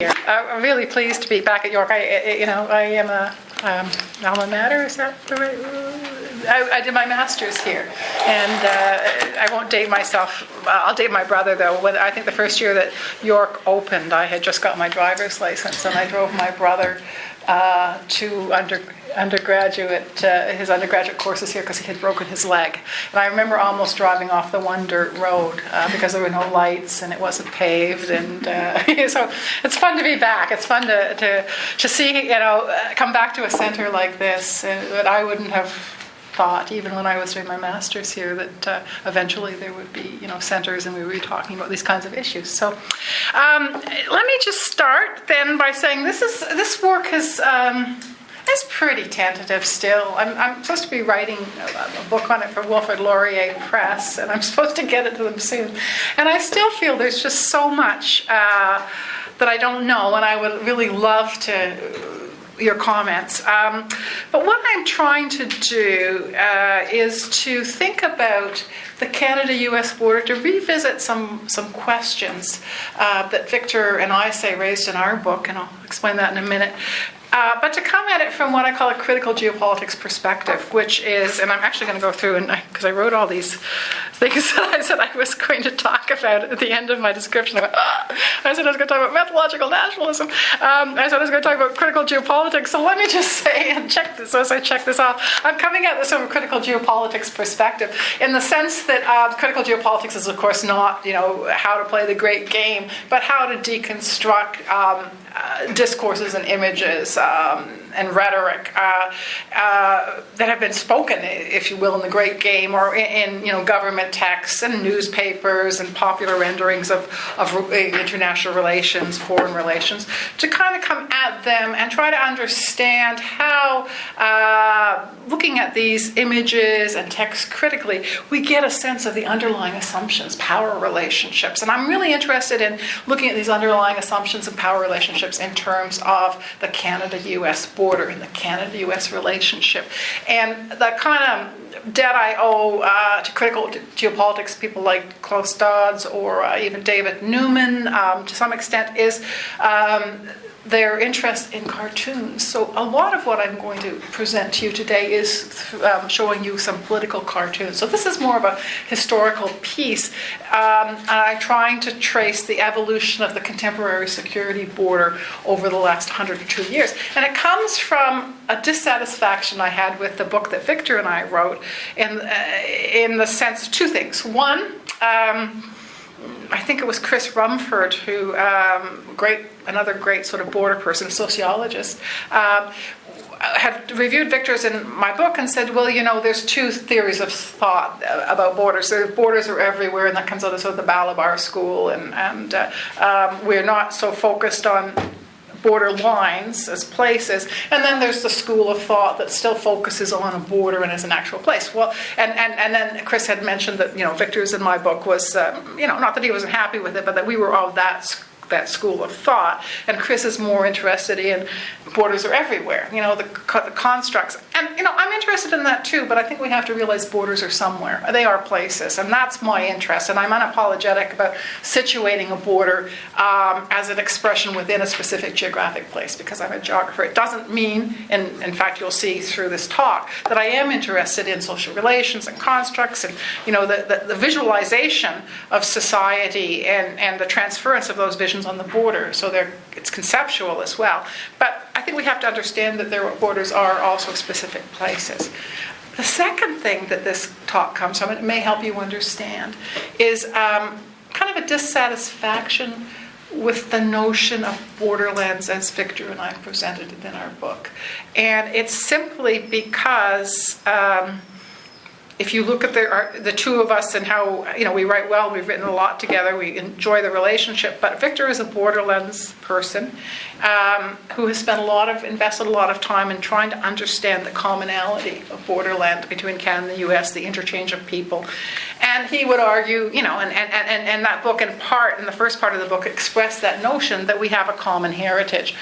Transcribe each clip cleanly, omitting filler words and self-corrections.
I'm really pleased to be back at York. I am a alma mater. Is that the right? I did my master's here, and I won't date myself. I'll date my brother though. I think the first year that York opened, I had just got my driver's license, and I drove my brother to his undergraduate courses here because he had broken his leg. And I remember almost driving off the one dirt road because there were no lights and it wasn't paved. And so it's fun to be back. It's fun to see, come back to a center like this that I wouldn't have thought, even when I was doing my master's here, that eventually there would be, centers and we would be talking about these kinds of issues. So let me just start then by saying this work is pretty tentative still. I'm supposed to be writing a book on it for Wilfrid Laurier Press, and I'm supposed to get it to them soon. And I still feel there's just so much that I don't know, and I would really love to your comments. But what I'm trying to do is to think about the Canada-U.S. border, to revisit some questions that Victor and I raised in our book, and I'll explain that in a minute. But to come at it from what I call a critical geopolitics perspective, which is, and I'm actually going to go through, because I wrote all these things that I said I was going to talk about at the end of my description. I said I was going to talk about methodological nationalism. I said I was going to talk about critical geopolitics. So let me just say, and check this, as I check this off, I'm coming at this from a critical geopolitics perspective, in the sense that critical geopolitics is, of course, not, how to play the great game, but how to deconstruct discourses and images and rhetoric that have been spoken, if you will, in the great game, or in government texts and newspapers and popular renderings of international relations, foreign relations, to kind of come at them and try to understand how, looking at these images and texts critically, we get a sense of the underlying assumptions, power relationships. And I'm really interested in looking at these underlying assumptions and power relationships in terms of the Canada-U.S. border and the Canada-U.S. relationship. And the kind of debt I owe to critical geopolitics people like Klaus Dodds or even David Newman, to some extent, is their interest in cartoons. So a lot of what I'm going to present to you today is showing you some political cartoons. So this is more of a historical piece. And I'm trying to trace the evolution of the contemporary security border over the last 102 years. And it comes from a dissatisfaction I had with the book that Victor and I wrote in the sense of two things. One, I think it was Chris Rumford, who another great sort of border person, sociologist, had reviewed Victor's in my book and said, well, there's two theories of thought about borders. So borders are everywhere, and that comes out of sort of the Balabar school, and we're not so focused on border lines as places, and then there's the school of thought that still focuses on a border and as an actual place. Well, and then Chris had mentioned that Victor's in my book was not that he wasn't happy with it, but that we were of that school of thought, and Chris is more interested in borders are everywhere, the constructs. And, I'm interested in that too, but I think we have to realize borders are somewhere. They are places, and that's my interest, and I'm unapologetic about situating a border as an expression within a specific geographic place, because I'm a geographer. It doesn't mean, and in fact you'll see through this talk, that I am interested in social relations and constructs and, the visualization of society and the transference of those visions on the border, so it's conceptual as well. But I think we have to understand that their borders are also specific places. The second thing that this talk comes from, and it may help you understand, is kind of a dissatisfaction with the notion of borderlands as Victor and I presented it in our book. And it's simply because if you look at the two of us and how we write well, we've written a lot together, we enjoy the relationship. But Victor is a borderlands person who has invested a lot of time in trying to understand the commonality of borderland between Canada and the U.S., the interchange of people. And he would argue, and that book in the first part of the book, expressed that notion that we have a common heritage.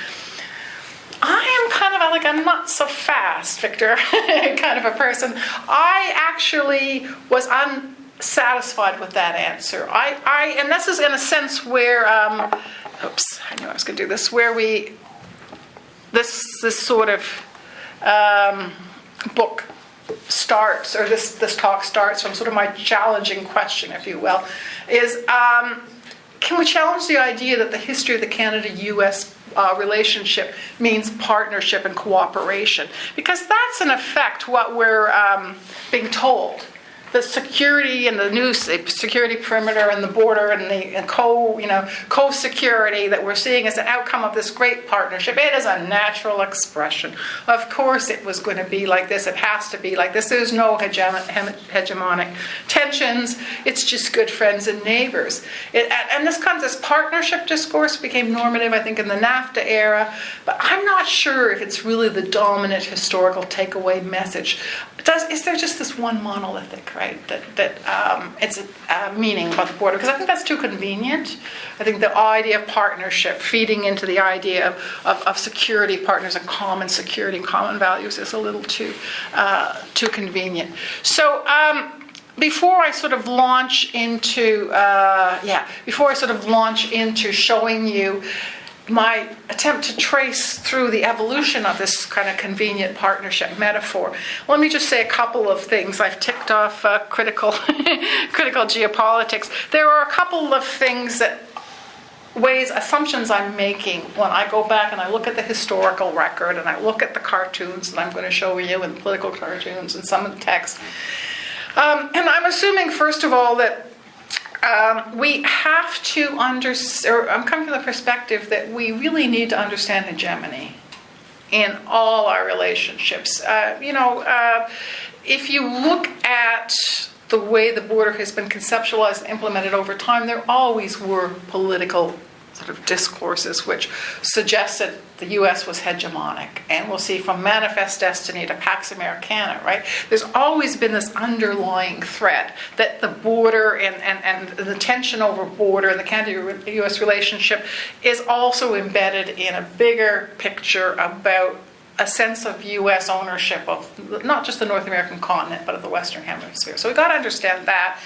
I am kind of like a not so fast, Victor, kind of a person. I actually was satisfied with that answer. And this is in a sense where, oops, I knew I was going to do this, where this sort of book starts, or this talk starts from sort of my challenging question, if you will, is can we challenge the idea that the history of the Canada-U.S. Relationship means partnership and cooperation? Because that's in effect what we're being told. The security and the new security perimeter and the border and the co-security that we're seeing as an outcome of this great partnership. It is a natural expression. Of course it was going to be like this. It has to be like this. There's no hegemonic tensions. It's just good friends and neighbors. And this partnership discourse became normative, I think, in the NAFTA era. But I'm not sure if it's really the dominant historical takeaway message. Is there just this one monolithic, right, that it's a meaning about the border? Because I think that's too convenient. I think the idea of partnership feeding into the idea of security partners and common security and common values is a little too convenient. So before I sort of launch into showing you my attempt to trace through the evolution of this kind of convenient partnership metaphor, let me just say a couple of things. I've ticked off critical geopolitics. There are a couple of things assumptions I'm making when I go back and I look at the historical record and I look at the cartoons that I'm going to show you, and political cartoons and some of the text. And I'm assuming, first of all, that we have to I'm coming from the perspective that we really need to understand hegemony in all our relationships. If you look at the way the border has been conceptualized and implemented over time, there always were political sort of discourses which suggested the U.S. was hegemonic. And we'll see from Manifest Destiny to Pax Americana, right? There's always been this underlying threat that the border and the tension over border and the Canada-U.S. relationship is also embedded in a bigger picture about a sense of U.S. ownership of not just the North American continent, but of the Western Hemisphere. So we've got to understand that.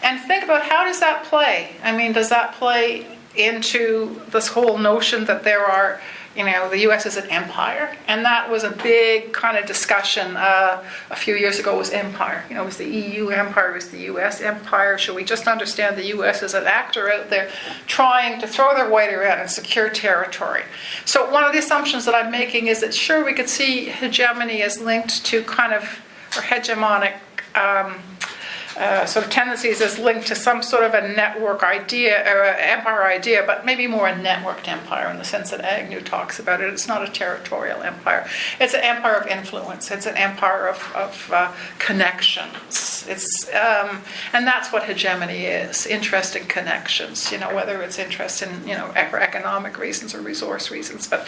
And think about, how does that play? I mean, does that play into this whole notion that there are, the U.S. is an empire? And that was a big kind of discussion a few years ago, was empire. Was the EU empire, was the U.S. empire? Should we just understand the U.S. as an actor out there trying to throw their weight around and secure territory? So one of the assumptions that I'm making is that, sure, we could see hegemony as linked to kind of, or hegemonic sort of tendencies as linked to some sort of a network idea, or an empire idea, but maybe more a networked empire in the sense that Agnew talks about it. It's not a territorial empire. It's an empire of influence. It's an empire of connections. It's and that's what hegemony is: interest in connections. Whether it's interest in for economic reasons or resource reasons. But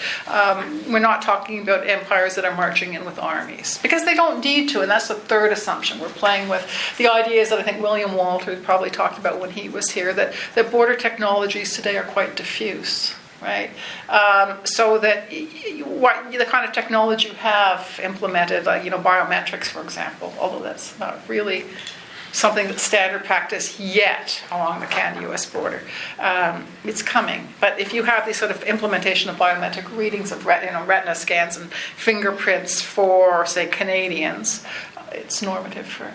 we're not talking about empires that are marching in with armies, because they don't need to. And that's the third assumption we're playing with. The idea is that I think William Walter probably talked about when he was here, that border technologies today are quite diffuse, right? So that the kind of technology you have implemented, biometrics, for example, although that's not really something that's standard practice yet along the Canada-U.S. border. It's coming. But if you have these sort of implementation of biometric readings of retina scans and fingerprints for, say, Canadians, it's normative for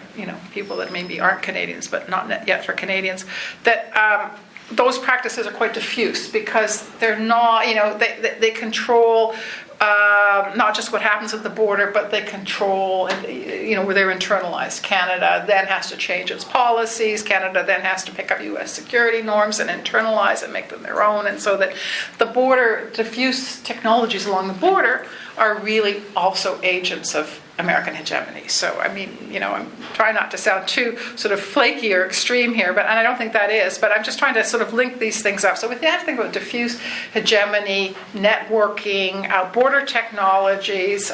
people that maybe aren't Canadians, but not yet for Canadians, that those practices are quite diffuse, because they're not, they control not just what happens at the border, but they control, where they're internalized. Canada then has to change its policies. Canada then has to pick up U.S. security norms and internalize and make them their own. And so that the border, diffuse technologies along the border are really also agents of American hegemony. So, I'm trying not to sound too sort of flaky or extreme here, and I don't think that is, but I'm just trying to sort of link these things up. So we have to think about diffuse hegemony, networking, border technologies,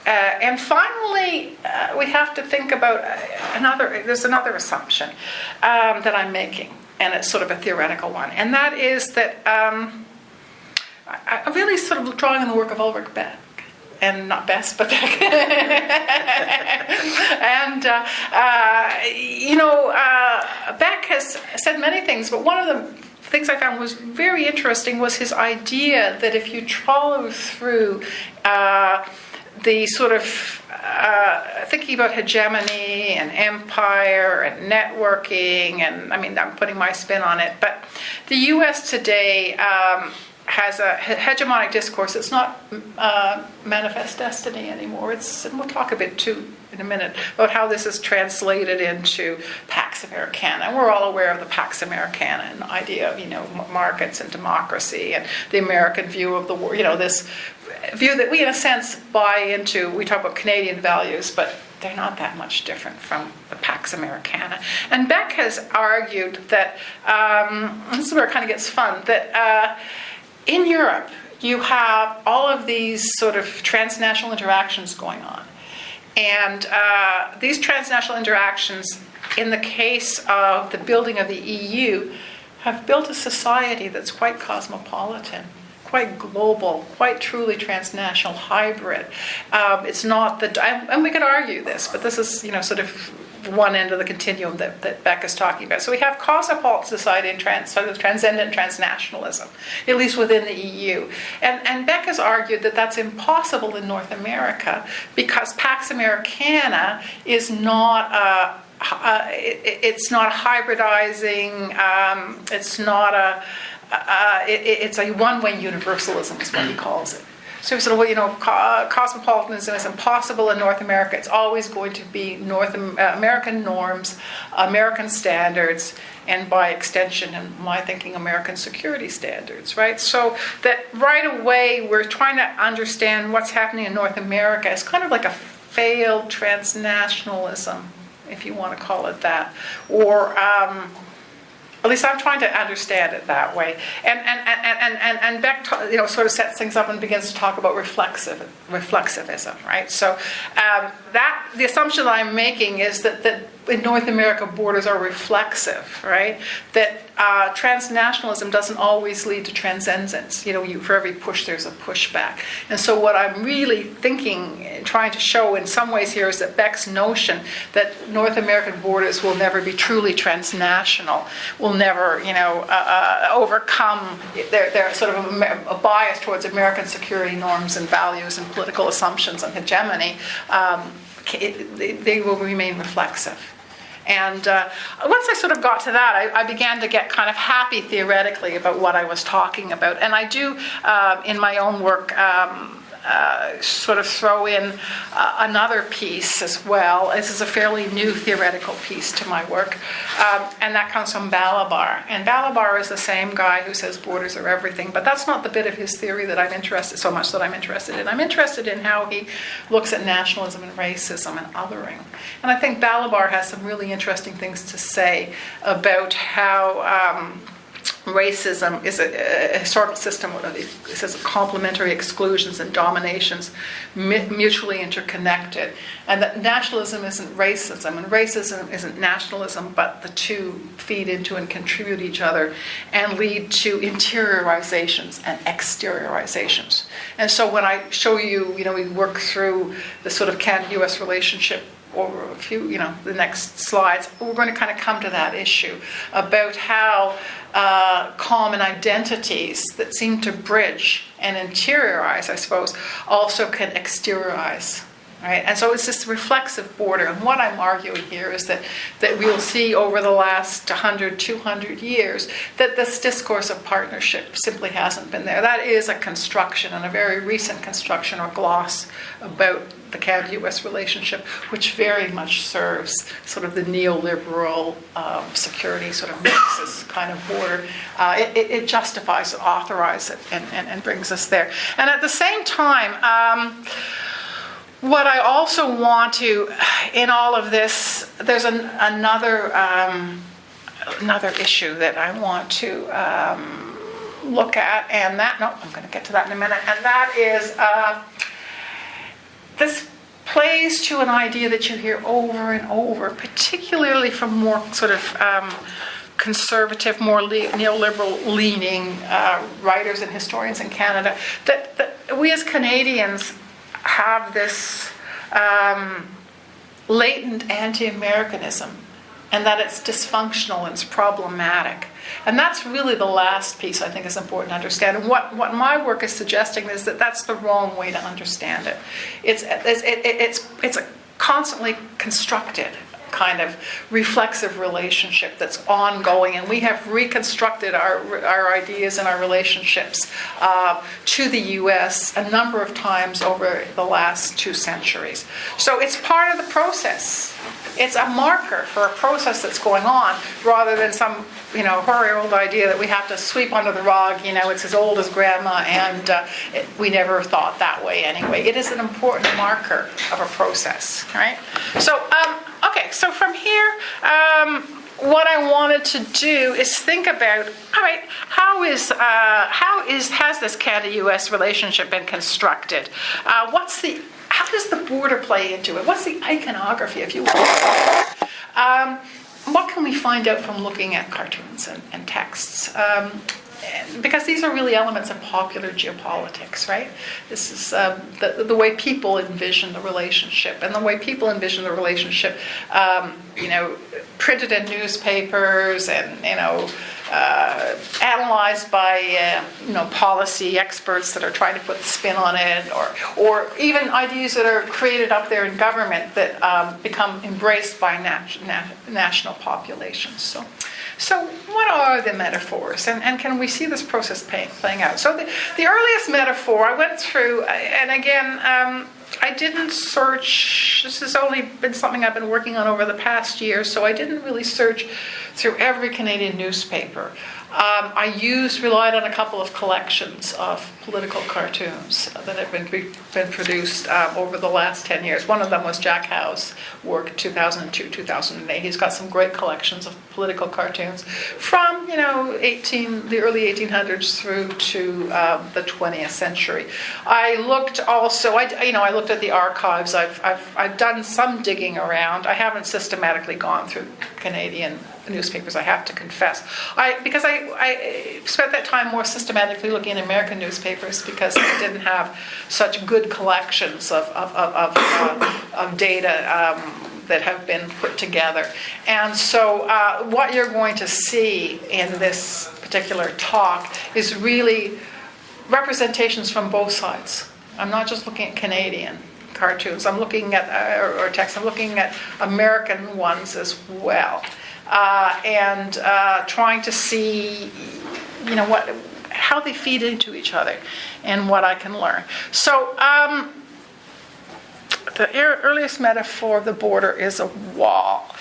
and finally, we have to think about there's another assumption that I'm making, and it's sort of a theoretical one, and that is that I'm really sort of drawing on the work of Ulrich Beck. and not best, but Beck. And, Beck has said many things, but one of the things I found was very interesting was his idea that if you follow through the sort of thinking about hegemony and empire and networking, and I mean, I'm putting my spin on it, but the U.S. today has a hegemonic discourse. It's not manifest destiny anymore. And we'll talk a bit too in a minute about how this is translated into Pax Americana. And we're all aware of the Pax Americana and the idea of markets and democracy and the American view of the world. This view that we, in a sense, buy into. We talk about Canadian values, but they're not that much different from the Pax Americana. And Beck has argued that this is where it kind of gets fun. That in Europe, you have all of these sort of transnational interactions going on. And these transnational interactions, in the case of the building of the EU, have built a society that's quite cosmopolitan, quite global, quite truly transnational, hybrid. It's not and we could argue this, but this is, sort of one end of the continuum that Beck is talking about. So we have cosmopolitan society and sort of transcendent transnationalism, at least within the EU. And Beck has argued that that's impossible in North America because Pax Americana is not it's not hybridizing. It's not it's a one-way universalism is what he calls it. So cosmopolitanism is impossible in North America. It's always going to be North American norms, American standards, and by extension, in my thinking, American security standards, right? So that right away we're trying to understand what's happening in North America as kind of like a failed transnationalism, if you want to call it that, or at least I'm trying to understand it that way. And Beck, sort of sets things up and begins to talk about reflexivism, right? So the assumption that I'm making is that in North America, borders are reflexive, right? That transnationalism doesn't always lead to transcendence. For every push, there's a pushback. And so what I'm really trying to show in some ways here is that Beck's notion that North American borders will never be truly transnational, will never, overcome their sort of a bias towards American security norms and values and political assumptions and hegemony. They will remain reflexive. And once I sort of got to that, I began to get kind of happy theoretically about what I was talking about. And I do, in my own work, sort of throw in another piece as well. This is a fairly new theoretical piece to my work, and that comes from Balabar. And Balabar is the same guy who says borders are everything, but that's not the bit of his theory that I'm interested in. I'm interested in how he looks at nationalism and racism and othering. And I think Balabar has some really interesting things to say about how racism is a historical system of complementary exclusions and dominations, mutually interconnected, and that nationalism isn't racism, and racism isn't nationalism, but the two feed into and contribute to each other and lead to interiorizations and exteriorizations. And so when I show you, we work through the sort of Canada-U.S. relationship over a few, the next slides, we're going to kind of come to that issue about how common identities that seem to bridge and interiorize, I suppose, also can exteriorize. Right? And so it's this reflexive border. And what I'm arguing here is that we'll see over the last 100, 200 years that this discourse of partnership simply hasn't been there. That is a construction, and a very recent construction or gloss about the Canada-U.S. relationship, which very much serves sort of the neoliberal security sort of Marxist kind of border. It justifies, authorizes it, and brings us there. And at the same time, what I also want to, in all of this, there's another issue that I want to look at, and I'm going to get to that in a minute, and that is this plays to an idea that you hear over and over, particularly from more sort of conservative, more neoliberal-leaning writers and historians in Canada, that we as Canadians have this latent anti-Americanism, and that it's dysfunctional and it's problematic. And that's really the last piece I think is important to understand. And what my work is suggesting is that that's the wrong way to understand it. It's a constantly constructed kind of reflexive relationship that's ongoing, and we have reconstructed our ideas and our relationships to the U.S. a number of times over the last 2 centuries. So it's part of the process. It's a marker for a process that's going on, rather than some hoary old idea that we have to sweep under the rug. It's as old as grandma, and we never thought that way anyway. It is an important marker of a process, right? So, so from here, what I wanted to do is think about, all right, how has this Canada-U.S. relationship been constructed? How does the border play into it? What's the iconography, if you will? What can we find out from looking at cartoons and texts? Because these are really elements of popular geopolitics, right? This is the way people envision the relationship, and the way people envision the relationship, printed in newspapers and analyzed by policy experts that are trying to put the spin on it, or even ideas that are created up there in government that become embraced by national populations. So what are the metaphors, and can we see this process playing out? So the earliest metaphor I went through, and again, I didn't search, this has only been something I've been working on over the past year, so I didn't really search through every Canadian newspaper. I relied on a couple of collections of political cartoons that have been produced over the last 10 years. One of them was Jack Howe's work, 2002, 2008. He's got some great collections of political cartoons from, the early 1800s through to the 20th century. I looked also, I looked at the archives. I've done some digging around. I haven't systematically gone through Canadian newspapers, I have to confess. Because I spent that time more systematically looking at American newspapers, because they didn't have such good collections of data that have been put together. And so what you're going to see in this particular talk is really representations from both sides. I'm not just looking at Canadian cartoons. I'm looking at, or text, I'm looking at American ones as well. And trying to see, how they feed into each other and what I can learn. So the earliest metaphor of the border is a wall.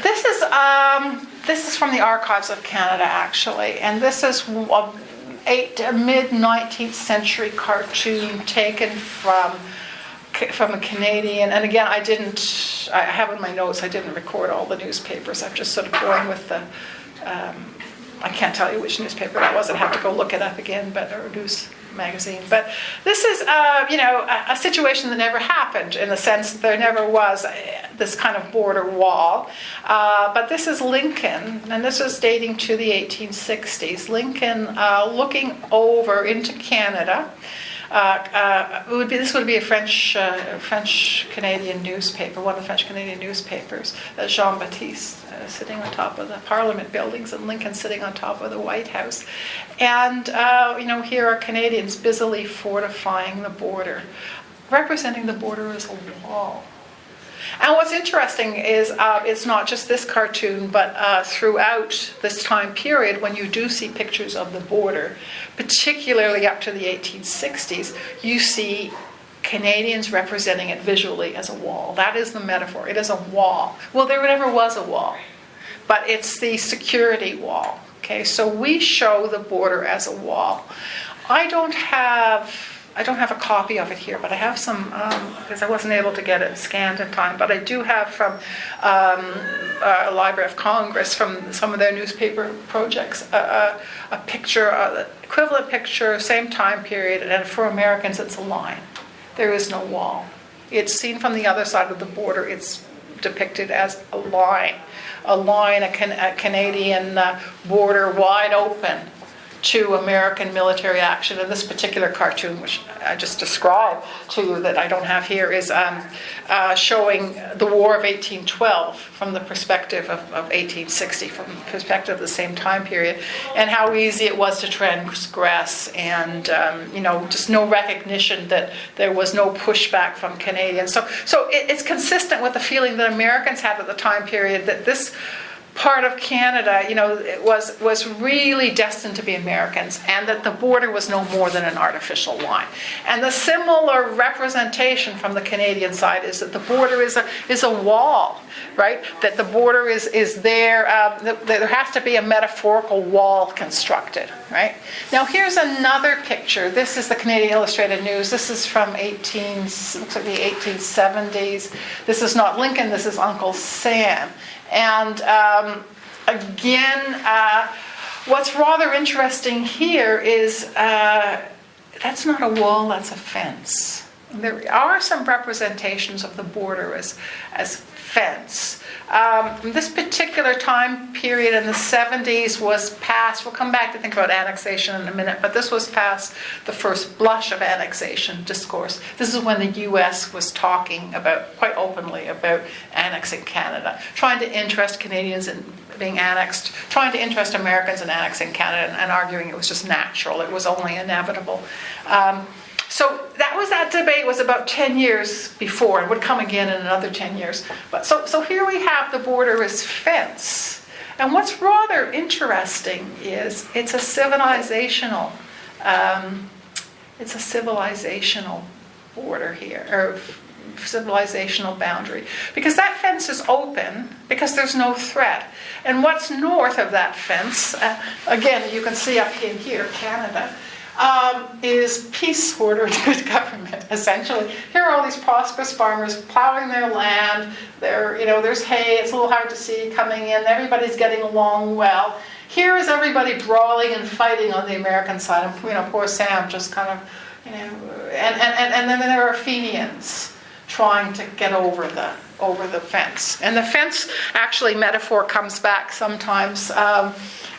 This is from the archives of Canada, actually, and this is a mid-19th century cartoon taken from a Canadian, and again, I have in my notes, I didn't record all the newspapers. I'm just sort of going with the, I can't tell you which newspaper that was. I'd have to go look it up again, or news magazine. But this is, a situation that never happened, in the sense that there never was this kind of border wall. But this is Lincoln, and this is dating to the 1860s. Lincoln looking over into Canada. This would be a French Canadian newspaper, one of the French Canadian newspapers. Jean Baptiste sitting on top of the Parliament buildings, and Lincoln sitting on top of the White House. And here are Canadians busily fortifying the border, representing the border as a wall. And what's interesting is it's not just this cartoon, but throughout this time period, when you do see pictures of the border, particularly up to the 1860s, you see Canadians representing it visually as a wall. That is the metaphor. It is a wall. Well, there never was a wall, but it's the security wall. Okay, so we show the border as a wall. I don't have a copy of it here, but I have some, because I wasn't able to get it scanned in time, but I do have from Library of Congress, from some of their newspaper projects, a picture, equivalent picture, same time period, and for Americans it's a line. There is no wall. It's seen from the other side of the border. It's depicted as a line, a Canadian border wide open to American military action. And this particular cartoon, which I just described to you that I don't have here, is showing the War of 1812 from the perspective of 1860, from the perspective of the same time period, and how easy it was to transgress, and just no recognition that there was no pushback from Canadians. So it's consistent with the feeling that Americans had at the time period that this part of Canada, was really destined to be Americans, and that the border was no more than an artificial line. And the similar representation from the Canadian side is that the border is a wall, right? That the border is there. There has to be a metaphorical wall constructed, right? Now here's another picture. This is the Canadian Illustrated News. This is from looks like the 1870s. This is not Lincoln. This is Uncle Sam. And again, what's rather interesting here is that's not a wall, that's a fence. There are some representations of the border as fence. This particular time period in the 70s was past, we'll come back to think about annexation in a minute, but this was past the first blush of annexation discourse. This is when the U.S. was talking quite openly about annexing Canada, trying to interest Canadians in being annexed, trying to interest Americans in annexing Canada, and arguing it was just natural, it was only inevitable. So that debate was about 10 years before, and would come again in another 10 years. But so here we have the border as fence. And what's rather interesting is it's a civilizational border here, or civilizational boundary. Because that fence is open, because there's no threat. And what's north of that fence, again, you can see up in here, Canada, is peace, order, and good government, essentially. Here are all these prosperous farmers plowing their land. There's hay, it's a little hard to see coming in. Everybody's getting along well. Here is everybody brawling and fighting on the American side. And, poor Sam just kind of, and then there are Fenians trying to get over the fence. And the fence, actually, metaphor comes back sometimes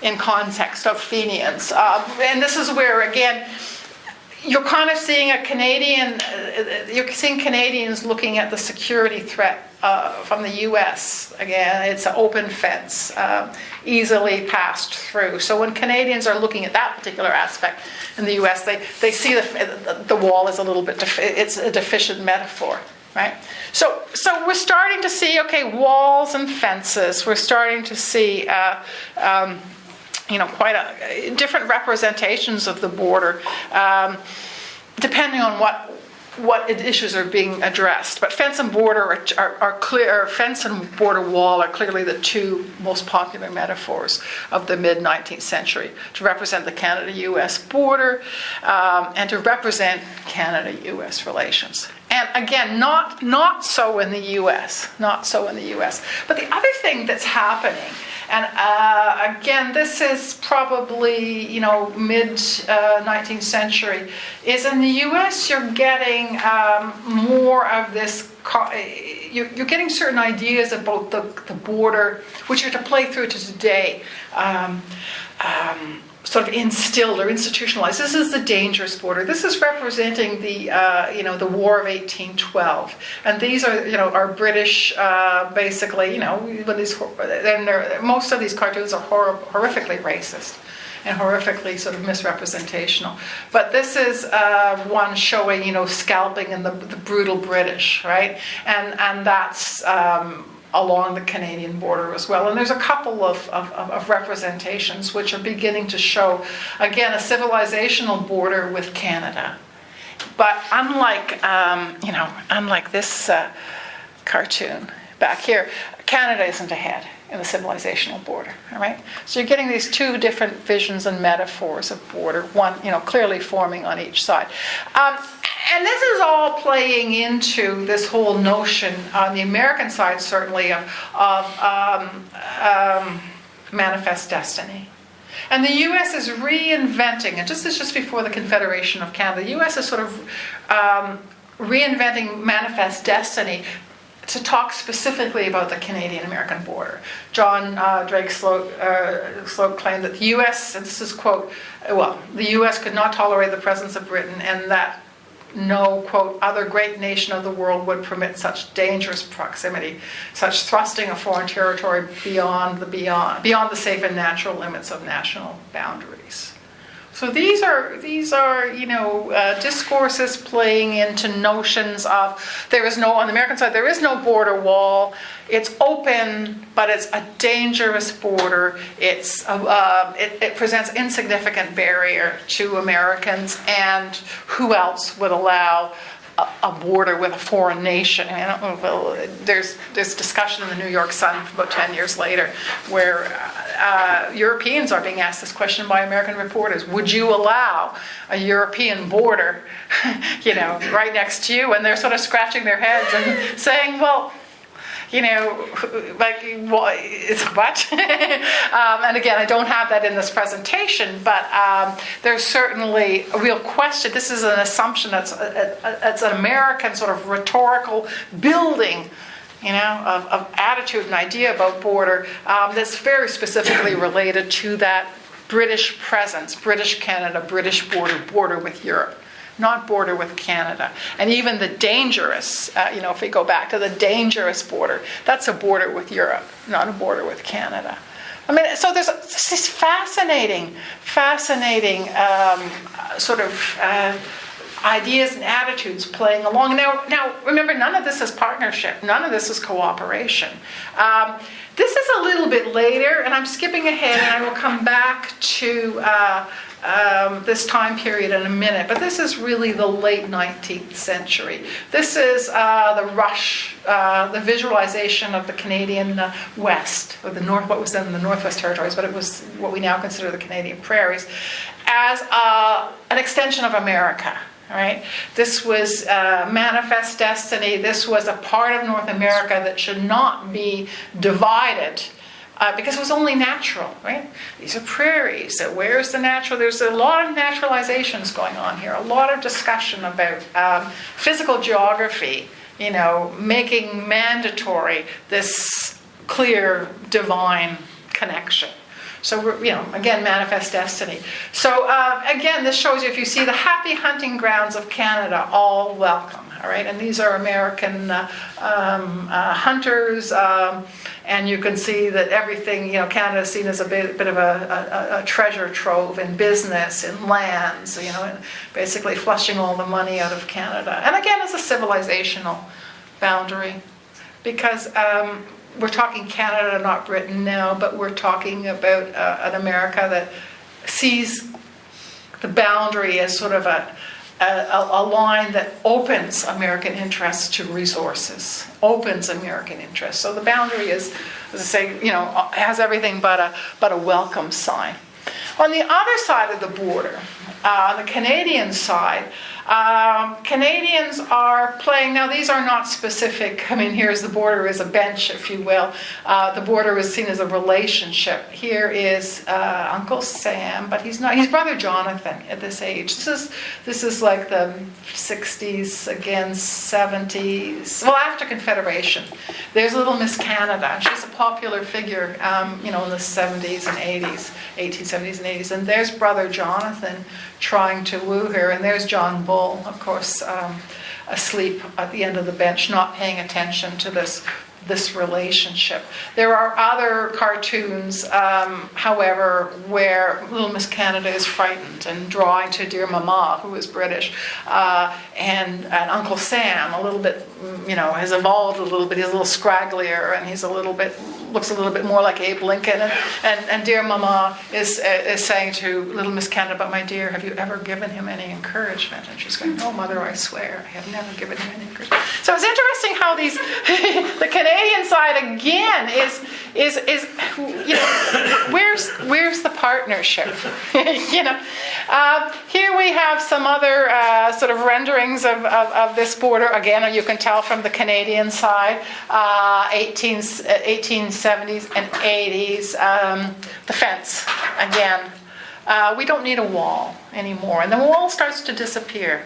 in context of Fenians. And this is where, again, you're kind of seeing you're seeing Canadians looking at the security threat from the U.S. Again, it's an open fence, easily passed through. So when Canadians are looking at that particular aspect in the U.S., they see the wall as a little bit, it's a deficient metaphor. Right? So we're starting to see, walls and fences. We're starting to see, quite different representations of the border, depending on what issues are being addressed. But fence and border are clear. Fence and border wall are clearly the two most popular metaphors of the mid-19th century, to represent the Canada-U.S. border and to represent Canada-U.S. relations. And again, not so in the U.S. Not so in the U.S. But the other thing that's happening, and again, this is probably mid 19th century, is in the U.S. you're getting more of this. You're getting certain ideas about the border, which are to play through to today. Sort of instilled or institutionalized. This is the dangerous border. This is representing the the War of 1812, and these are British basically. When most of these cartoons are horrifically racist and horrifically sort of misrepresentational. But this is one showing scalping and the brutal British, right? And that's along the Canadian border as well. And there's a couple of representations which are beginning to show, again, a civilizational border with Canada. But unlike this cartoon back here, Canada isn't ahead in the civilizational border, all right? So you're getting these two different visions and metaphors of border, one, clearly forming on each side. And this is all playing into this whole notion on the American side, certainly, of manifest destiny. And the U.S. is reinventing, and this is just before the Confederation of Canada, the U.S. is sort of reinventing manifest destiny to talk specifically about the Canadian-American border. John Drake Sloat claimed that the U.S., and this is quote, the U.S. could not tolerate the presence of Britain, and that no, quote, other great nation of the world would permit such dangerous proximity, such thrusting of foreign territory beyond the safe and natural limits of national boundaries. So these are discourses playing into notions of on the American side, there is no border wall. It's open, but it's a dangerous border. It presents insignificant barrier to Americans, and who else would allow a border with a foreign nation? I don't know if there's discussion in the New York Sun about 10 years later where Europeans are being asked this question by American reporters. Would you allow a European border, right next to you? And they're sort of scratching their heads and saying, well, it's what? And again, I don't have that in this presentation, but there's certainly a real question. This is an assumption that's an American sort of rhetorical building, of attitude and idea about border that's very specifically related to that British presence, British Canada, British border with Europe. Not border with Canada. And even the dangerous, if we go back to the dangerous border, that's a border with Europe, not a border with Canada. I mean, so there's this fascinating sort of ideas and attitudes playing along. Now, remember, none of this is partnership. None of this is cooperation. This is a little bit later, and I'm skipping ahead, and I will come back to this time period in a minute, but this is really the late 19th century. This is the rush, the visualization of the Canadian West, or the North, what was then the Northwest Territories, but it was what we now consider the Canadian Prairies, as an extension of America. Right? This was manifest destiny. This was a part of North America that should not be divided because it was only natural, right? These are prairies. So where's the natural? There's a lot of naturalizations going on here. A lot of discussion about physical geography, making mandatory this clear divine connection. So, again, manifest destiny. So, again, this shows you, if you see the happy hunting grounds of Canada, all welcome, all right? And these are American hunters, and you can see that everything, Canada is seen as a bit of a treasure trove in business, in lands, and basically flushing all the money out of Canada. And again, it's a civilizational boundary, because we're talking Canada, not Britain now, but we're talking about an America that sees the boundary as sort of a line that opens American interests to resources, opens American interests. So the boundary is, as I say, has everything but a welcome sign. On the other side of the border, the Canadian side, Canadians are playing, now these are not specific, here's the border is a bench, if you will. The border is seen as a relationship. Here is Uncle Sam, but he's Brother Jonathan at this age. This is like the 60s, again, 70s, well, after Confederation. There's Little Miss Canada. She's a popular figure, in the 70s and 80s, 1870s and 80s. And there's Brother Jonathan trying to woo her, and there's John Bull, of course, asleep at the end of the bench, not paying attention to this relationship. There are other cartoons, however, where Little Miss Canada is frightened and drawing to Dear Mama, who is British, and Uncle Sam, a little bit, has evolved a little bit. He's a little scragglier, and looks a little bit more like Abe Lincoln. And Dear Mama is saying to Little Miss Canada, "But my dear, have you ever given him any encouragement?" And she's going, "No, Mother, I swear, I have never given him any encouragement." So it's interesting how the Canadian side again is where's the partnership? Here we have some other sort of renderings of this border. Again, you can tell from the Canadian side, 1870s and 80s. The fence again. We don't need a wall anymore, and the wall starts to disappear.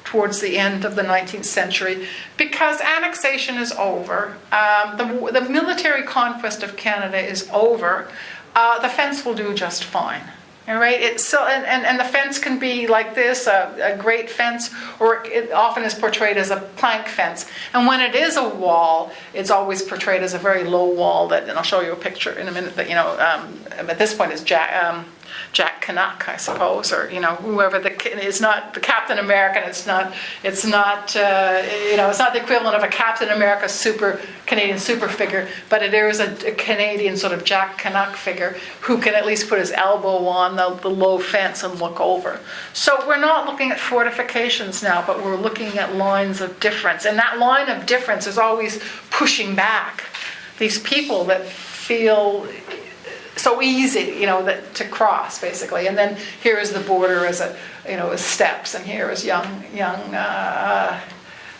towards the end of the 19th century, because annexation is over, the military conquest of Canada is over, the fence will do just fine. All right, it's still, and the fence can be like this, a great fence, or it often is portrayed as a plank fence. And when it is a wall, it's always portrayed as a very low wall that, and I'll show you a picture in a minute, that, at this point is Jack Canuck, I suppose, or whoever is not the Captain American. It's not it's not the equivalent of a Captain America Canadian super figure, but it is a Canadian sort of Jack Canuck figure who can at least put his elbow on the low fence and look over. So we're not looking at fortifications now, but we're looking at lines of difference, and that line of difference is always pushing back these people that feel so easy, that to cross, basically. And then here is the border as as steps, and here is young.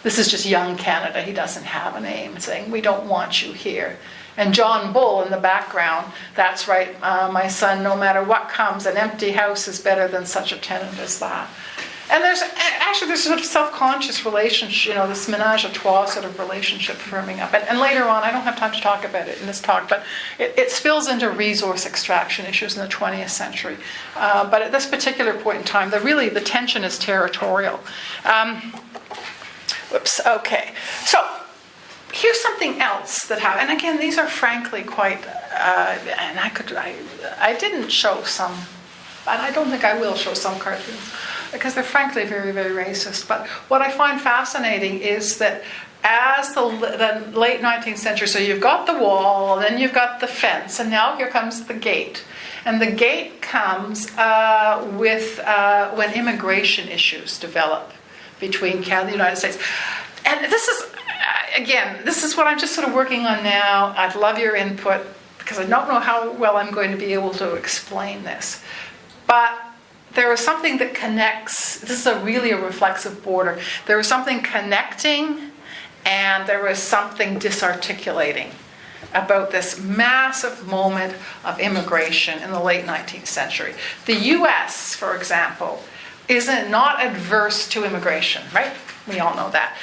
This is just young Canada. He doesn't have a name, saying, "We don't want you here." And John Bull in the background. That's right, my son. No matter what comes, an empty house is better than such a tenant as that. And there's sort of self-conscious relationship, this menage a trois sort of relationship firming up. And later on, I don't have time to talk about it in this talk, but it spills into resource extraction issues in the 20th century. But at this particular point in time, the tension is territorial. Okay. So here's something else that happened. And again, these are frankly quite, and I didn't show some, and I don't think I will show some cartoons, because they're frankly very, very racist. But what I find fascinating is that as the late 19th century, so you've got the wall, then you've got the fence, and now here comes the gate. And the gate comes when immigration issues develop between Canada and the United States. And this is what I'm just sort of working on now. I'd love your input, because I don't know how well I'm going to be able to explain this. But there is something that connects. This is really a reflexive border. There is something connecting, and there is something disarticulating about this massive moment of immigration in the late 19th century. The U.S., for example, is not adverse to immigration, right? We all know that.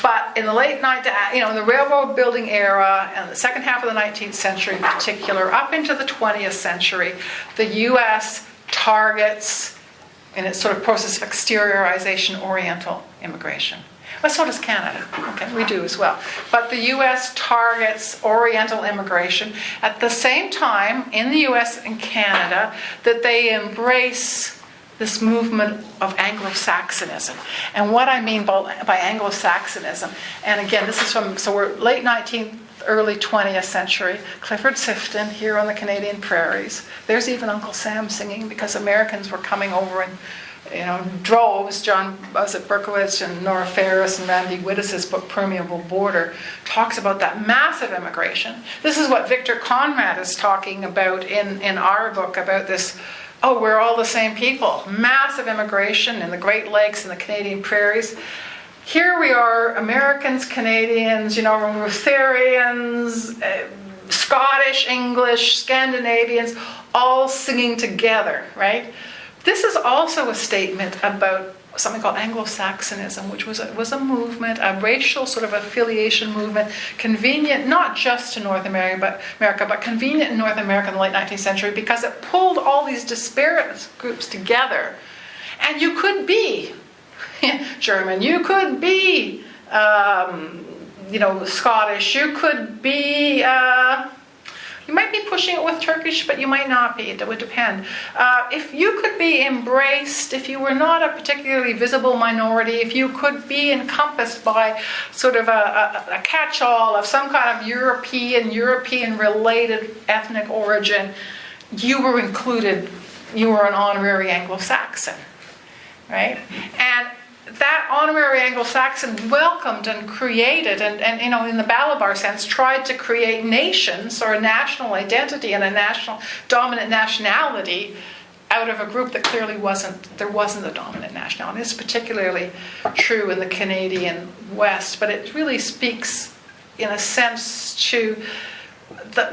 But in the late in the railroad building era and the second half of the 19th century in particular, up into the 20th century, the U.S. targets, in its sort of process of exteriorization, Oriental immigration. But so does Canada. Okay, we do as well. But the U.S. targets Oriental immigration at the same time in the U.S. and Canada that they embrace this movement of Anglo-Saxonism. And what I mean by Anglo-Saxonism, and again, this is so we're late 19th, early 20th century, Clifford Sifton here on the Canadian prairies. There's even Uncle Sam singing, because Americans were coming over in droves. John Berkowitz and Nora Ferris and Randy Wittes' book Permeable Border talks about that massive immigration. This is what Victor Conrad is talking about in our book, about this, we're all the same people. Massive immigration in the Great Lakes and the Canadian prairies. Here we are, Americans, Canadians, Lutherians, Scottish, English, Scandinavians, all singing together, right? This is also a statement about something called Anglo-Saxonism, which was a movement, a racial sort of affiliation movement, convenient not just to North America, but convenient in North America in the late 19th century, because it pulled all these disparate groups together. And you could be German, you could be, Scottish, you could be, you might be pushing it with Turkish, but you might not be, it would depend. If you could be embraced, if you were not a particularly visible minority, if you could be encompassed by sort of a catch-all of some kind of European-related ethnic origin, you were included, you were an honorary Anglo-Saxon, right? And that honorary Anglo-Saxon welcomed and created, and in the Balabar sense, tried to create nations or a national identity and a national dominant nationality out of a group that clearly wasn't a dominant nationality. This is particularly true in the Canadian West, but it really speaks, in a sense, to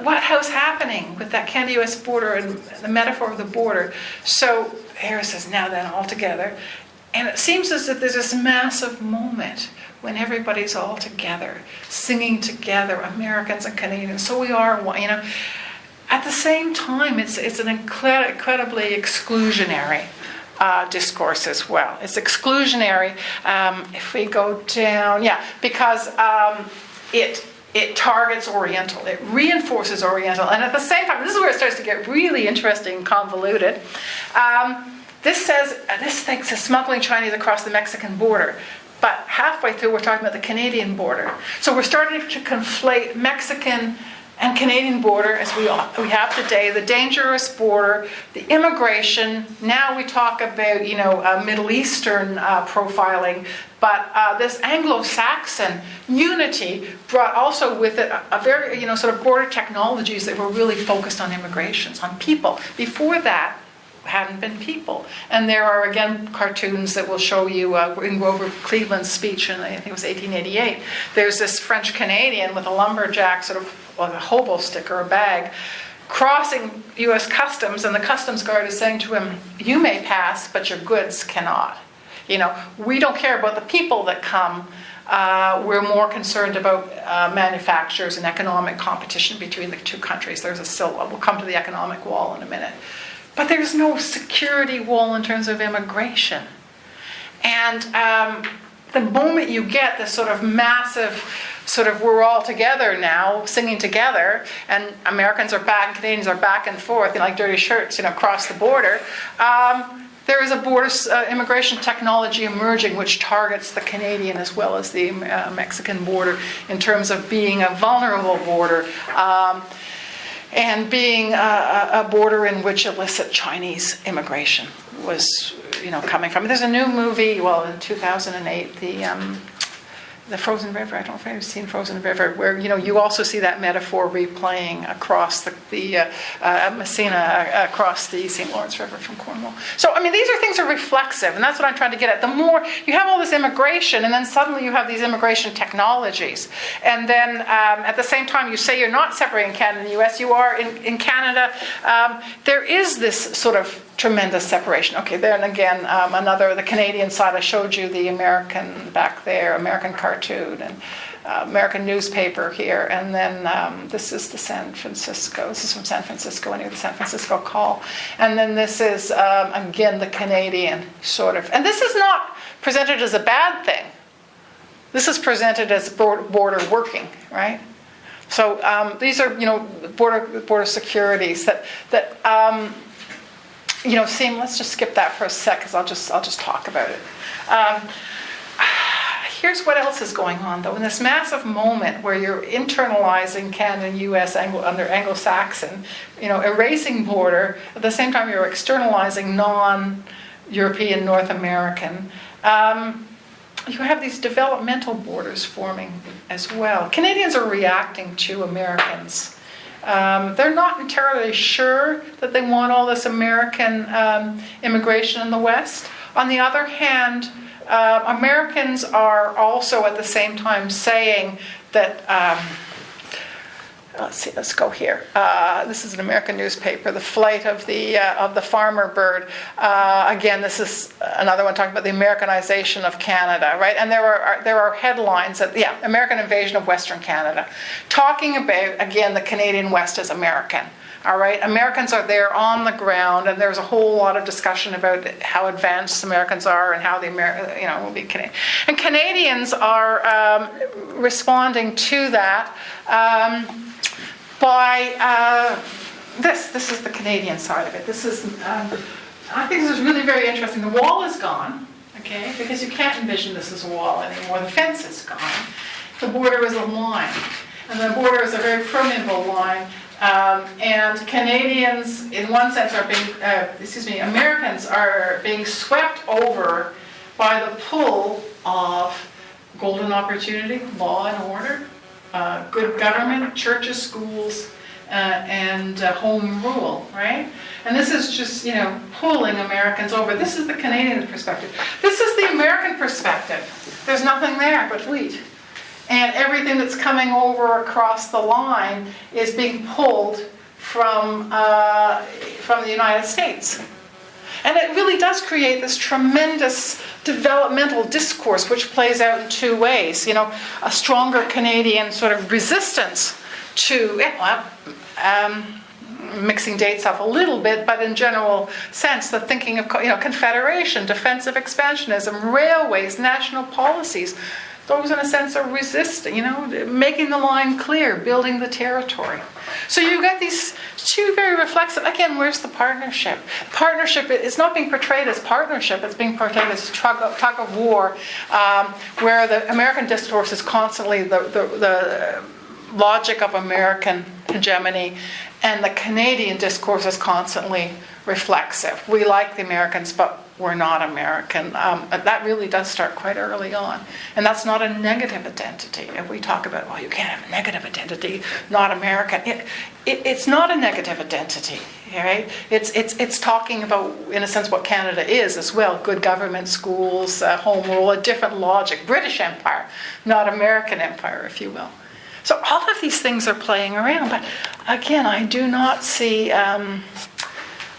what was happening with that Canada-U.S. border and the metaphor of the border. So Harris says, now then, all together, And it seems as if there's this massive moment when everybody's all together, singing together, Americans and Canadians. So we are one, you know. At the same time, it's an incredibly exclusionary discourse as well. It's exclusionary. If we go down, because it targets Oriental. It reinforces Oriental, and at the same time, this is where it starts to get really interesting, convoluted. This thinks of smuggling Chinese across the Mexican border. But halfway through, we're talking about the Canadian border. So we're starting to conflate Mexican and Canadian border, as we have today, the dangerous border, the immigration. Now we talk about, Middle Eastern profiling. But this Anglo-Saxon unity brought also with it a very, sort of border technologies that were really focused on immigrations, on people. Before that, hadn't been people. And there are, again, cartoons that will show you in Grover Cleveland's speech in, I think it was 1888, there's this French Canadian with a lumberjack, sort of like a hobo stick or a bag, crossing U.S. customs, and the customs guard is saying to him, you may pass, but your goods cannot. We don't care about the people that come. We're more concerned about manufacturers and economic competition between the two countries. We'll come to the economic wall in a minute. But there's no security wall in terms of immigration. And the moment you get this sort of massive, we're all together now, singing together, and Americans are back, Canadians are back and forth, like dirty shirts, across the border, there is a border immigration technology emerging which targets the Canadian as well as the Mexican border in terms of being a vulnerable border. And being a border in which illicit Chinese immigration was, coming from. There's a new movie, in 2008, the Frozen River. I don't know if you've seen Frozen River, where you also see that metaphor replaying across the Messina, across the St. Lawrence River from Cornwall. So these are things that are reflexive, and that's what I'm trying to get at. The more you have all this immigration, and then suddenly you have these immigration technologies, and then at the same time you say you're not separating Canada and the U.S. You are in Canada. There is this sort of tremendous separation. Okay, then again, the Canadian side, I showed you the American back there, American cartoon, and American newspaper here, and then this is the San Francisco. This is from San Francisco, any of the San Francisco Call. And then this is, again, the Canadian sort of. And this is not presented as a bad thing. This is presented as border working, right? So these are, border securities that seem. Let's just skip that for a sec, because I'll just talk about it. Here's what else is going on, though. In this massive moment where you're internalizing Canada and U.S. under Anglo-Saxon, erasing border, at the same time you're externalizing non-European, North American, you have these developmental borders forming as well. Canadians are reacting to Americans. They're not entirely sure that they want all this American immigration in the West. On the other hand, Americans are also at the same time saying that, let's go here. This is an American newspaper, The Flight of the Farmer Bird. Again, this is another one talking about the Americanization of Canada, right? And there are headlines that, American invasion of Western Canada, talking about, again, the Canadian West as American. All right, Americans are there on the ground, and there's a whole lot of discussion about how advanced Americans are and how will be Canadian. And Canadians are responding to that by this. This is the Canadian side of it. This is, I think this is really very interesting. The wall is gone, okay, because you can't envision this as a wall anymore. The fence is gone. The border is a line, and the border is a very permeable line. And Canadians, in one sense, Americans are being swept over by the pull of golden opportunity, law and order, good government, churches, schools, and home rule, right? And this is just, pulling Americans over. This is the Canadian perspective. This is the American perspective. There's nothing there but wheat. And everything that's coming over across the line is being pulled from the United States. And it really does create this tremendous developmental discourse, which plays out in two ways. A stronger Canadian sort of resistance to, mixing dates up a little bit, but in general sense, the thinking of confederation, defensive expansionism, railways, national policies. Those, in a sense, are resisting, making the line clear, building the territory. So you get these two very reflexive. Again, where's the partnership? Partnership is not being portrayed as partnership. It's being portrayed as tug of war, where the American discourse is constantly the logic of American hegemony, and the Canadian discourse is constantly reflexive. We like the Americans, but we're not American. That really does start quite early on. And that's not a negative identity. If we talk about, you can't have a negative identity, not American. It's not a negative identity, right? It's talking about, in a sense, what Canada is as well. Good government, schools, home rule, a different logic. British Empire, not American Empire, if you will. So all of these things are playing around. But again, I do not see...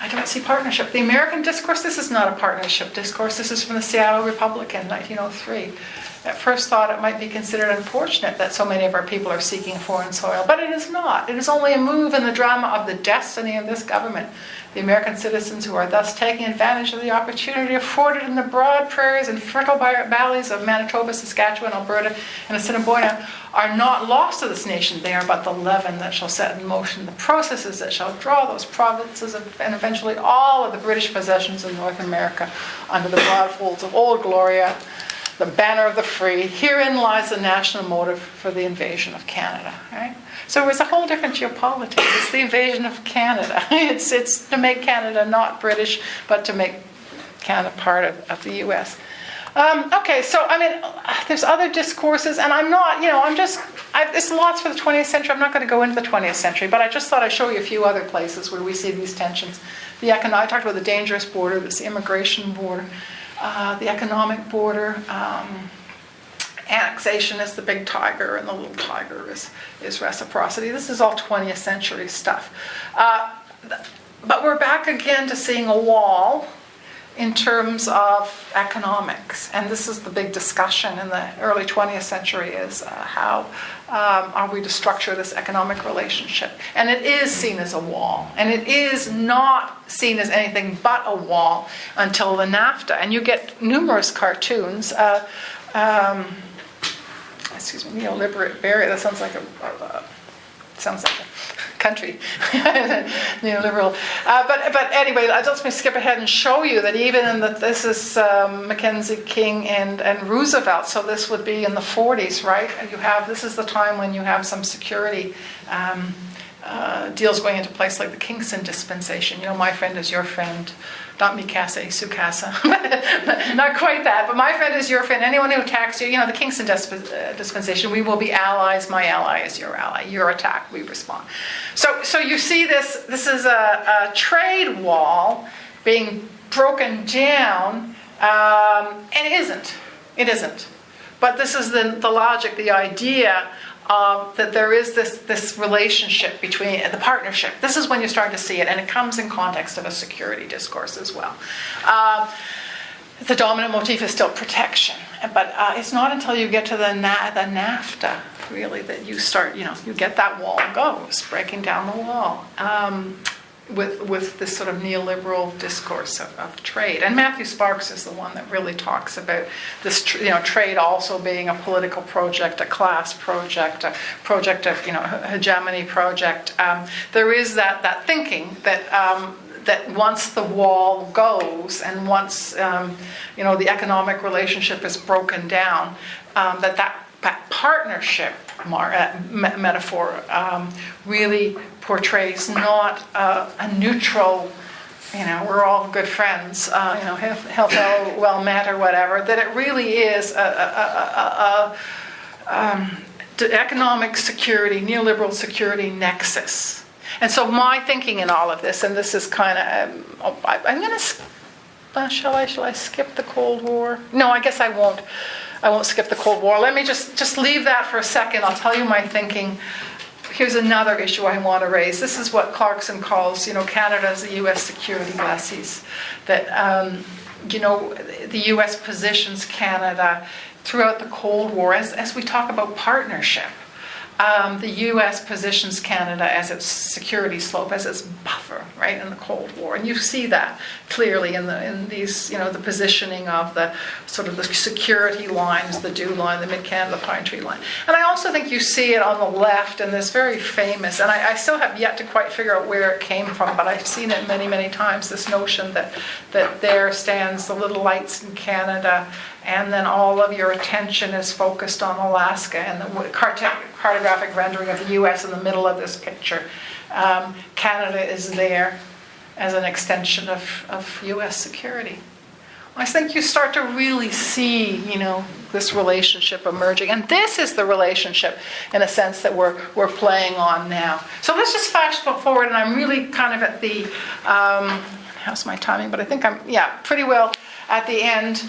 I don't see partnership. The American discourse, this is not a partnership discourse. This is from the Seattle Republican, 1903. At first thought, it might be considered unfortunate that so many of our people are seeking foreign soil, but it is not. It is only a move in the drama of the destiny of this government. The American citizens who are thus taking advantage of the opportunity afforded in the broad prairies and fertile valleys of Manitoba, Saskatchewan, Alberta, and Assiniboine are not lost to this nation. They are but the leaven that shall set in motion the processes that shall draw those provinces and eventually all of the British possessions in North America under the broad folds of Old Gloria, the banner of the free. Herein lies the national motive for the invasion of Canada. Right? So it's a whole different geopolitics. It's the invasion of Canada. It's to make Canada not British, but to make Canada part of the U.S. Okay, so there's other discourses, and there's lots for the 20th century. I'm not going to go into the 20th century, but I just thought I'd show you a few other places where we see these tensions. I talked about the dangerous border, this immigration border, the economic border. Annexation is the big tiger, and the little tiger is reciprocity. This is all 20th century stuff. But we're back again to seeing a wall in terms of economics. And this is the big discussion in the early 20th century is how are we to structure this economic relationship. And it is seen as a wall. And it is not seen as anything but a wall until the NAFTA. And you get numerous cartoons. Neoliberal Barry. That sounds like a country. Neoliberal. But anyway, I just want to skip ahead and show you that even in this is Mackenzie King and Roosevelt. So this would be in the 40s, right? This is the time when you have some security deals going into place, like the Kingston dispensation. My friend is your friend. Not mi casa, su casa. Not quite that, but my friend is your friend. Anyone who attacks you, the Kingston dispensation, we will be allies. My ally is your ally. You're attacked, we respond. So you see this is a trade wall being broken down, and it isn't. But this is the logic, the idea that there is this relationship between the partnership. This is when you're starting to see it, and it comes in context of a security discourse as well. The dominant motif is still protection, but it's not until you get to the NAFTA really that you start, you get that wall goes breaking down the wall. With this sort of neoliberal discourse of trade. And Matthew Sparks is the one that really talks about this, trade also being a political project, a class project, a project of, hegemony project. There is that thinking that once the wall goes and once, the economic relationship is broken down, that partnership metaphor really portrays not a neutral, we're all good friends, health well met or whatever, that it really is a economic security, neoliberal security nexus. And so my thinking in all of this, and this is kind of, I'm going to, shall I skip the Cold War? No, I guess I won't. I won't skip the Cold War. Let me just leave that for a second. I'll tell you my thinking here's another issue I want to raise. This is what Clarkson calls, Canada as the U.S. security lessees. That, the U.S. positions Canada throughout the Cold War, as we talk about partnership. The U.S. positions Canada as its security slope, as its buffer, right, in the Cold War, and you see that clearly in these, the positioning of the sort of the security lines, the DEW line, the Mid-Canada Pine Tree line, and I also think you see it on the left in this very famous, and I still have yet to quite figure out where it came from, but I've seen it many, many times. This notion that there stands the little lights in Canada, and then all of your attention is focused on Alaska, and the cartographic rendering of the U.S. in the middle of this picture. Canada is there as an extension of U.S. security. I think you start to really see, this relationship emerging. And this is the relationship, in a sense, that we're playing on now. So let's just fast forward, and I'm really kind of at the, how's my timing? But I think I'm, pretty well at the end.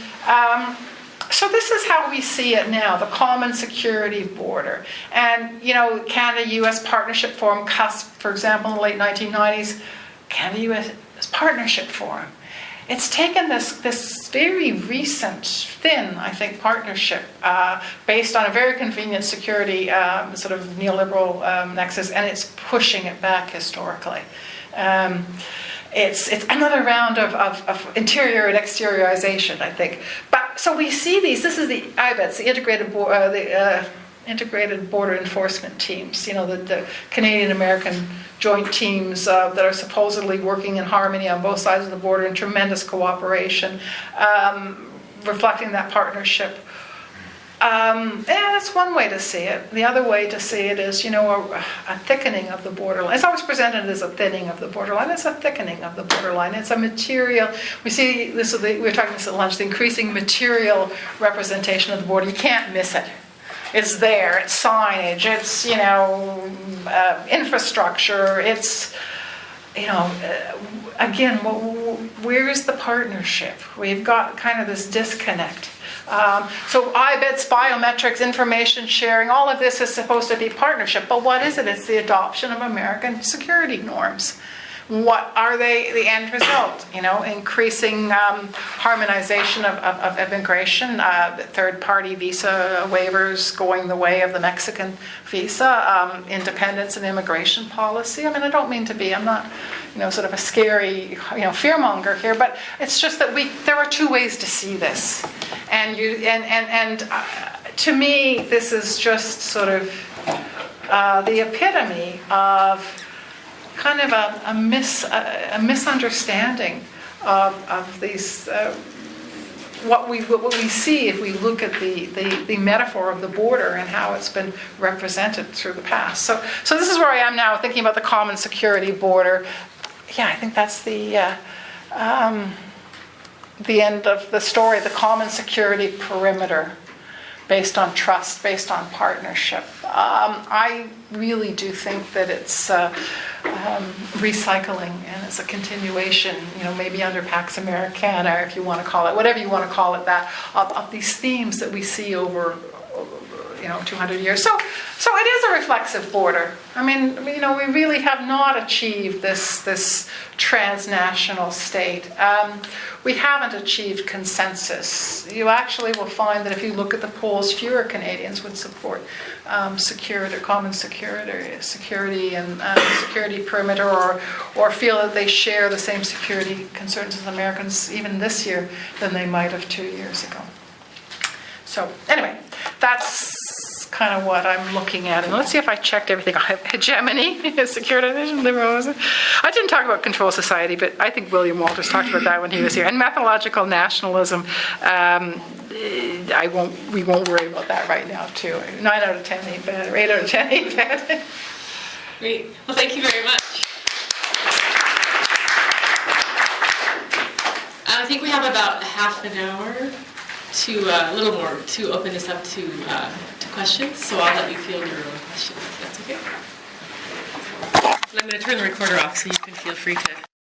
So this is how we see it now, the common security border. And, Canada-U.S. Partnership Forum, CUSP, for example, in the late 1990s, Canada-U.S. Partnership Forum. It's taken this very recent, thin, I think, partnership based on a very convenient security sort of neoliberal nexus, and it's pushing it back historically. It's another round of interior and exteriorization, I think. But so we see these. This is the IBETs, the integrated border enforcement teams. The Canadian-American joint teams that are supposedly working in harmony on both sides of the border in tremendous cooperation, reflecting that partnership. That's one way to see it. The other way to see it is, a thickening of the borderline. It's always presented as a thinning of the borderline. It's a thickening of the borderline. It's a material. We see this. We were talking this at lunch. The increasing material representation of the border. You can't miss it. It's there. It's signage. It's infrastructure. It's again, where is the partnership? We've got kind of this disconnect. So IBETs, biometrics, information sharing, all of this is supposed to be partnership. But what is it? It's the adoption of American security norms. What are they? The end result, increasing harmonization of immigration, third-party visa waivers going the way of the Mexican visa, independence in immigration policy. I mean, I don't mean to be. I'm not, sort of a scary, fearmonger here. But it's just that there are two ways to see this, and to me, this is just sort of the epitome of kind of a misunderstanding of these what we see if we look at the metaphor of the border and how it's been represented through the past. So this is where I am now, thinking about the common security border. Yeah, I think that's the end of the story. The common security perimeter, based on trust, based on partnership. I really do think that it's recycling, and it's a continuation, maybe under Pax Americana, if you want to call it, whatever you want to call it, that of these themes that we see over 200 years. So it is a reflexive border. I mean, we really have not achieved this transnational state. We haven't achieved consensus. You actually will find that if you look at the polls, fewer Canadians would support common security and security perimeter, or feel that they share the same security concerns as Americans even this year than they might have 2 years ago. So anyway, that's kind of what I'm looking at. And let's see if I checked everything. I have hegemony, securitization, liberalism. I didn't talk about control society, but I think William Walters talked about that when he was here. And methodological nationalism, we won't worry about that right now, too. 9 out of 10 ain't bad, or 8 out of 10 ain't bad. Great. Well, thank you very much. I think we have about half an hour to a little more to open this up to questions. So I'll let you field your own questions. If that's okay. And I'm going to turn the recorder off so you can feel free to